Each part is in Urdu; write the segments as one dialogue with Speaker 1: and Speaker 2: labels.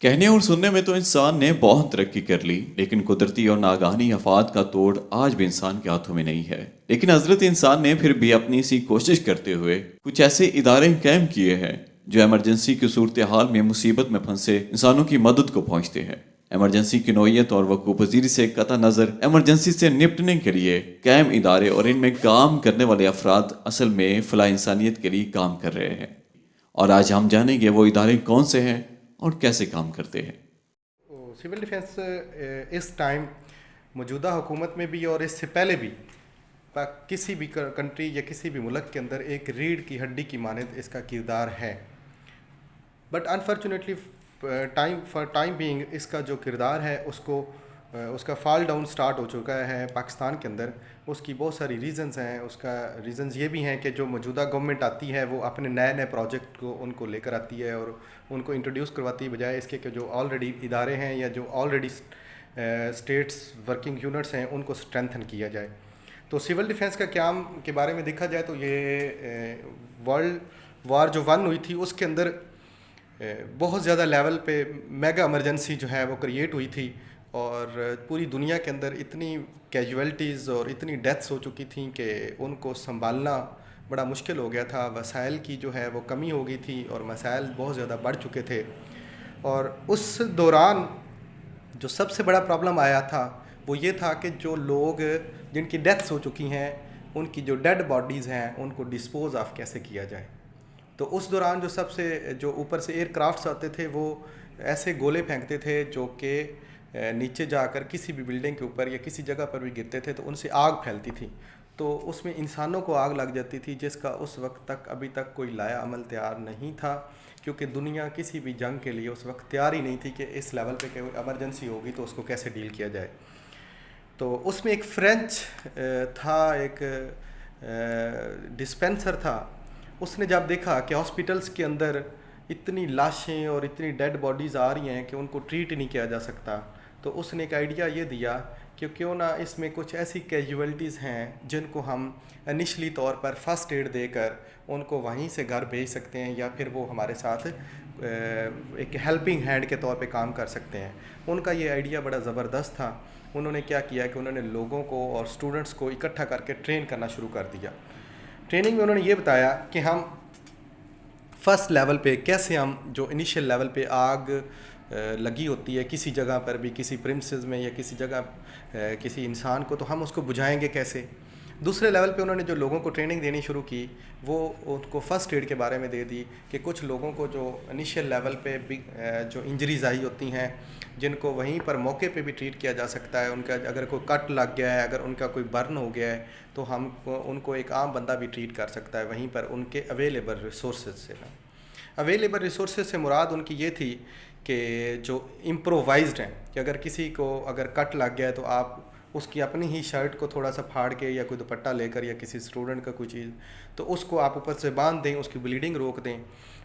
Speaker 1: کہنے اور سننے میں تو انسان نے بہت ترقی کر لی، لیکن قدرتی اور ناگہانی آفات کا توڑ آج بھی انسان کے ہاتھوں میں نہیں ہے۔ لیکن حضرت انسان نے پھر بھی اپنی سی کوشش کرتے ہوئے کچھ ایسے ادارے قائم کیے ہیں جو ایمرجنسی کی صورتحال میں مصیبت میں پھنسے انسانوں کی مدد کو پہنچتے ہیں۔ ایمرجنسی کی نوعیت اور وقوع پذیری سے قطع نظر ایمرجنسی سے نپٹنے کے لیے قائم ادارے اور ان میں کام کرنے والے افراد اصل میں فلاح انسانیت کے لیے کام کر رہے ہیں، اور آج ہم جانیں گے وہ ادارے کون سے ہیں اور کیسے کام کرتے ہیں۔
Speaker 2: سول ڈیفنس اس ٹائم موجودہ حکومت میں بھی اور اس سے پہلے بھی کسی بھی کنٹری یا کسی بھی ملک کے اندر ایک ریڑھ کی ہڈی کی مانند اس کا کردار ہے، بٹ انفارچونیٹلی ٹائم بینگ اس کا جو کردار ہے اس کا فال ڈاؤن سٹارٹ ہو چکا ہے پاکستان کے اندر۔ اس کی بہت ساری ریزنز ہیں۔ اس کا ریزنز یہ بھی ہیں کہ جو موجودہ گورنمنٹ آتی ہے وہ اپنے نئے پروجیکٹ کو ان کو لے کر آتی ہے اور ان کو انٹروڈیوس کرواتی ہے، بجائے اس کے کہ جو آلریڈی ادارے ہیں یا جو آلریڈی اسٹیٹس ورکنگ یونٹس ہیں ان کو اسٹرینتھن کیا جائے۔ تو سول ڈیفنس کا قیام کے بارے میں دیکھا جائے تو یہ ورلڈ وار جو 1 ہوئی تھی اس کے اندر بہت زیادہ لیول پہ میگا ایمرجنسی جو ہے وہ کریٹ ہوئی تھی، اور پوری دنیا کے اندر اتنی کیجویلٹیز اور اتنی ڈیتھس ہو چکی تھیں کہ ان کو سنبھالنا بڑا مشکل ہو گیا تھا۔ وسائل کی جو ہے وہ کمی ہو گئی تھی اور مسائل بہت زیادہ بڑھ چکے تھے، اور اس دوران جو سب سے بڑا پرابلم آیا تھا وہ یہ تھا کہ جو لوگ جن کی ڈیتھس ہو چکی ہیں ان کی جو ڈیڈ باڈیز ہیں ان کو ڈسپوز آف کیسے کیا جائے۔ تو اس دوران جو اوپر سے ایئر کرافٹس آتے تھے وہ ایسے گولے پھینکتے تھے جو کہ نیچے جا کر کسی بھی بلڈنگ کے اوپر یا کسی جگہ پر بھی گرتے تھے تو ان سے آگ پھیلتی تھی، تو اس میں انسانوں کو آگ لگ جاتی تھی، جس کا اس وقت تک ابھی تک کوئی لایا عمل تیار نہیں تھا، کیونکہ دنیا کسی بھی جنگ کے لیے اس وقت تیار ہی نہیں تھی کہ اس لیول پہ کہ ایمرجنسی ہوگی تو اس کو کیسے ڈیل کیا جائے۔ تو اس میں ایک فرینچ تھا، ایک ڈسپینسر تھا، اس نے جب دیکھا کہ ہاسپٹلس کے اندر اتنی لاشیں اور اتنی ڈیڈ باڈیز آ رہی ہیں کہ ان کو ٹریٹ نہیں کیا جا سکتا، تو اس نے ایک آئیڈیا یہ دیا کہ کیوں نہ اس میں کچھ ایسی کیجویلٹیز ہیں جن کو ہم انیشلی طور پر فرسٹ ایڈ دے کر ان کو وہیں سے گھر بھیج سکتے ہیں، یا پھر وہ ہمارے ساتھ ایک ہیلپنگ ہینڈ کے طور پہ کام کر سکتے ہیں۔ ان کا یہ آئیڈیا بڑا زبردست تھا۔ انہوں نے کیا کیا کہ انہوں نے لوگوں کو اور اسٹوڈنٹس کو اکٹھا کر کے ٹرین کرنا شروع کر دیا۔ ٹریننگ میں انہوں نے یہ بتایا کہ ہم فرسٹ لیول پہ کیسے ہم جو انیشیل لیول پہ آگ لگی ہوتی ہے کسی جگہ پر بھی، کسی پریمسز میں یا کسی جگہ کسی انسان کو، تو ہم اس کو بجھائیں گے کیسے۔ دوسرے لیول پہ انہوں نے جو لوگوں کو ٹریننگ دینی شروع کی وہ ان کو فرسٹ ایڈ کے بارے میں دے دی، کہ کچھ لوگوں کو جو انیشیل لیول پہ جو انجریز آئی ہوتی ہیں جن کو وہیں پر موقع پہ بھی ٹریٹ کیا جا سکتا ہے، ان کا اگر کوئی کٹ لگ گیا ہے، اگر ان کا کوئی برن ہو گیا ہے تو ہم ان کو ایک عام بندہ بھی ٹریٹ کر سکتا ہے وہیں پر ان کے اویلیبل ریسورسز سے۔ اویلیبل ریسورسز سے مراد ان کی یہ تھی کہ جو امپرووائزڈ ہیں، کہ اگر کسی کو اگر کٹ لگ گیا ہے تو آپ اس کی اپنی ہی شرٹ کو تھوڑا سا پھاڑ کے یا کوئی دوپٹہ لے کر یا کسی اسٹوڈنٹ کا کوئی چیز تو اس کو آپ اوپر سے باندھ دیں، اس کی بلیڈنگ روک دیں،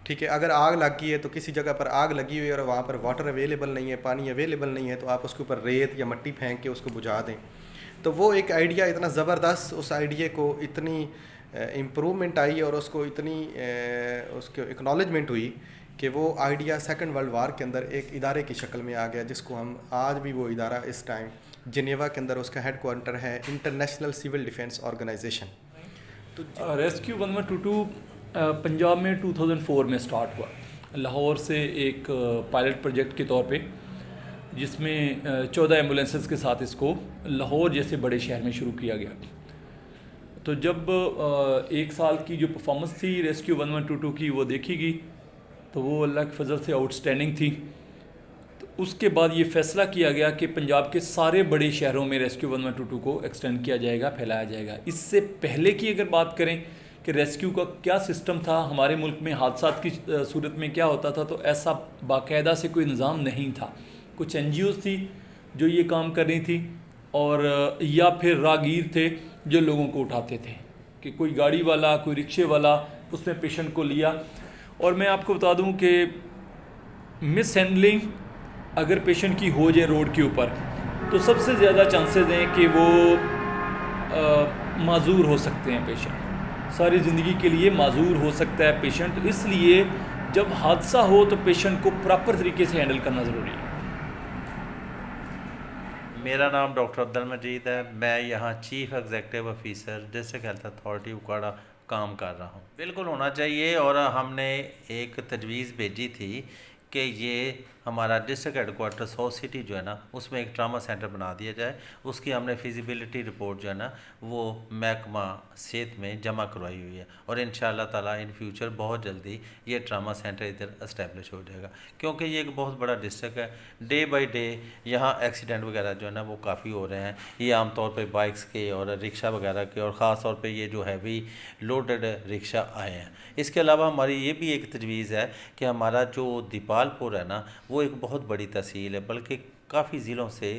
Speaker 2: ٹھیک ہے۔ اگر آگ لگ گئی ہے تو کسی جگہ پر آگ لگی ہوئی ہے اور وہاں پر واٹر اویلیبل نہیں ہے، پانی اویلیبل نہیں ہے، تو آپ اس کے اوپر ریت یا مٹی پھینک کے اس کو بجھا دیں۔ تو وہ ایک آئیڈیا اتنا زبردست، اس آئیڈیا کو اتنی امپرومنٹ آئی اور اس کو اتنی اس کو اکنالجمنٹ ہوئی کہ وہ آئیڈیا سیکنڈ ورلڈ وار کے اندر ایک ادارے کی شکل میں آ گیا، جس کو ہم آج بھی وہ ادارہ اس ٹائم جنیوا کے اندر اس کا ہیڈ کوارٹر ہے، انٹرنیشنل سول ڈیفنس آرگنائزیشن۔
Speaker 3: تو ریسکیو 1122 پنجاب میں 2004 میں سٹارٹ ہوا، لاہور سے ایک پائلٹ پروجیکٹ کے طور پہ، جس میں 14 ایمبولینسز کے ساتھ اس کو لاہور جیسے بڑے شہر میں شروع کیا گیا۔ تو جب 1 سال کی جو پرفارمنس تھی ریسکیو 1122 کی وہ دیکھی گئی تو وہ اللہ کے فضل سے آؤٹ اسٹینڈنگ تھی۔ تو اس کے بعد یہ فیصلہ کیا گیا کہ پنجاب کے سارے بڑے شہروں میں ریسکیو 1122 کو ایکسٹینڈ کیا جائے گا، پھیلایا جائے گا۔ اس سے پہلے کی اگر بات کریں کہ ریسکیو کا کیا سسٹم تھا ہمارے ملک میں، حادثات کی صورت میں کیا ہوتا تھا، تو ایسا باقاعدہ سے کوئی نظام نہیں تھا۔ کچھ این جی اوز تھی جو یہ کام کر رہی تھی، اور یا پھر راگیر تھے جو لوگوں کو اٹھاتے تھے، کہ کوئی گاڑی والا، کوئی رکشے والا اس نے پیشنٹ کو لیا۔ اور میں آپ کو بتا دوں کہ مس ہینڈلنگ اگر پیشنٹ کی ہو جائے روڈ کے اوپر تو سب سے زیادہ چانسز ہیں کہ وہ معذور ہو سکتے ہیں، پیشنٹ ساری زندگی کے لیے معذور ہو سکتا ہے پیشنٹ، اس لیے جب حادثہ ہو تو پیشنٹ کو پراپر طریقے سے ہینڈل کرنا ضروری ہے.
Speaker 4: میرا نام ڈاکٹر عبدالمجید ہے. میں یہاں chief executive officer district health authority اکواڑہ کام کر رہا ہوں. بالکل ہونا چاہیے، اور ہم نے ایک تجویز بھیجی تھی کہ یہ ہمارا district headquarter south city جو ہے نا اس میں ایک ٹراما سینٹر بنا دیا جائے. اس کی ہم نے فیزیبلٹی رپورٹ جو ہے نا وہ محکمہ صحت میں جمع کروائی ہوئی ہے، اور ان شاء اللہ تعالیٰ ان فیوچر بہت جلدی یہ ٹراما سینٹر ادھر اسٹیبلش ہو جائے گا، کیونکہ یہ ایک بہت بڑا ڈسٹرکٹ ہے. ڈے بائی ڈے یہاں ایکسیڈنٹ وغیرہ جو ہے نا وہ کافی ہو رہے ہیں. یہ عام طور پہ بائکس کے اور رکشہ وغیرہ کے، اور خاص طور پہ یہ جو ہیوی لوڈڈ رکشہ آئے ہیں. اس کے علاوہ ہماری یہ بھی ایک تجویز ہے کہ ہمارا جو دیپال پور ہے نا وہ ایک بہت بڑی تحصیل ہے، بلکہ کافی ضلعوں سے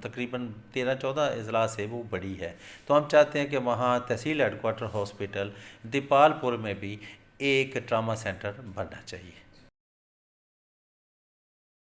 Speaker 4: تقریباً 13-14 اضلاع سے وہ بڑی ہے. تو ہم چاہتے ہیں کہ وہاں تحصیل ہیڈ کوارٹر ہاسپٹل دیپال پور میں بھی ایک ٹراما سینٹر بننا چاہیے.